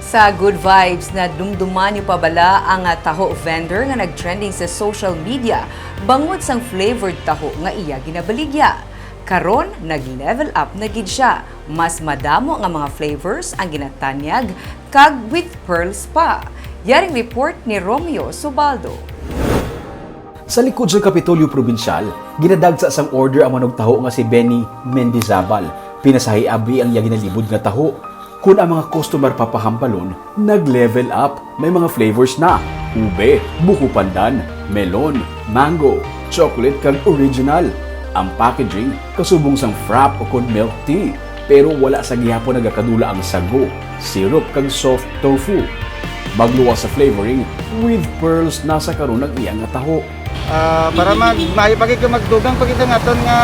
Sa good vibes na dumduman yung pabala ang taho vendor nga nagtrending sa social media bangod sang flavored taho nga iya ginabaligya. Karon nag-level up na gid siya. Mas madamo nga mga flavors ang ginatanyag kag with pearls pa. Yaring report ni Romeo Subaldo. Sa likod sa Kapitolyo Probinsyal, ginadagsa sang order ang manog taho nga si Benny Mendizabal. Pinasahi abri ang iya ginalibod nga taho. Kung ang mga customer papahambalon, nag-level up. May mga flavors na: ube, buko pandan, melon, mango, chocolate kag original. Ang packaging kasubong sang frap o kon milk tea, pero wala sa gihapon nagakadula ang sago, syrup kag soft tofu. Magluwas sa flavoring with pearls na sa karon ng iyang nga taho. Para maayo pagi ka magdugang pag ito nga aton nga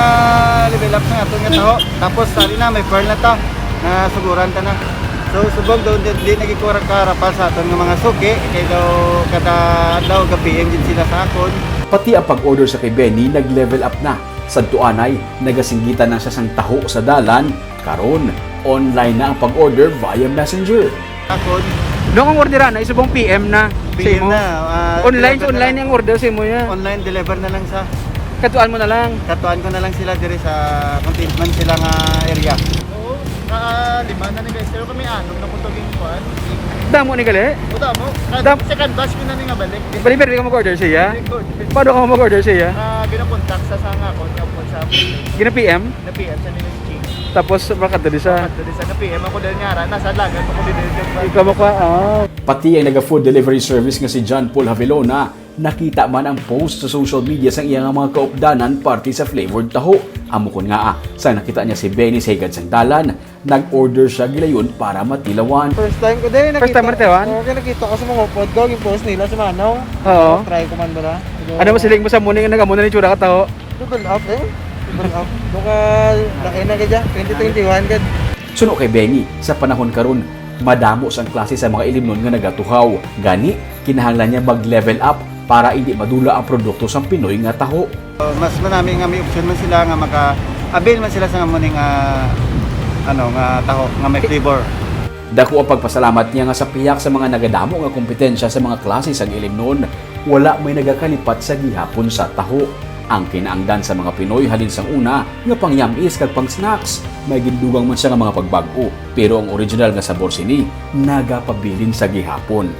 level up sa aton nga taho. Tapos sali na may pearl na ta na suguran ta na. So subog daw di nagikurakarapan sa aton nga mga suki kay daw kada adlaw gabi din sila sa akon. Pati ang pag-order sa kay Benny nag-level up na. Sa tuanay, nagasinggitan na siya sang taho sa dalan. Karon, online na ang pag-order via Messenger. Akon Noong ang orderan na isubong PM na. PM na. Online yung order sa mo ya. Online deliver na lang sa. Katuan mo na lang. Katuan ko na lang sila diri sa containment sila nga area. Oo, lima na ni guys. Pero kami anom na kutuging kuan. Damo ni gali. O damo. Second batch ko na ni nga balik. Bali ka mag-order siya. Paano ka mag-order siya? Ginakontak sa sanga ko sa Gina PM. na PM sa nila King. Tapos makadali sa. Dili sa PM ako dahil nga nasa lagan ako dinideliver. Ikaw mo ka. Pati ang naga-food delivery service nga si John Paul Havilona, nakita man ang post sa social media sang iyang mga kaupdanan parte sa flavored taho. Amukon nga sa nakita niya si Benny sa higad sang dalan, nag-order siya gilayon para matilawan. First time ko din nakita. First time mo natilawan? Oo, nakita ko sa mga upload ko, yung post nila sa Manaw. Oo. Try ko man ba? Ano mo siling mo sa muning nga nagamuna ni tsura ka taho? Double up eh. Double up. Doka laki na kaya 2021 gad. Suno kay Benny, sa panahon karon, madamo sang klase sa mga ilimnon nga nagatuhaw. Gani, kinahanglan niya mag-level up para hindi madula ang produkto sa Pinoy nga taho. Mas marami nga may option man sila nga maka-avail man sila sa muning nga taho nga may flavor. Dako ang pagpasalamat niya nga sa piyak sa mga nagadamo nga kompetensya sa mga klase sa ilimnon. Wala may nagakalipat sa gihapon sa taho. Ang kinaangdan sa mga Pinoy halin sang una nga pang yamis kag pang snacks. May gindugang man siya nga mga pagbago, pero ang original nga sabor sini nagapabilin sa gihapon.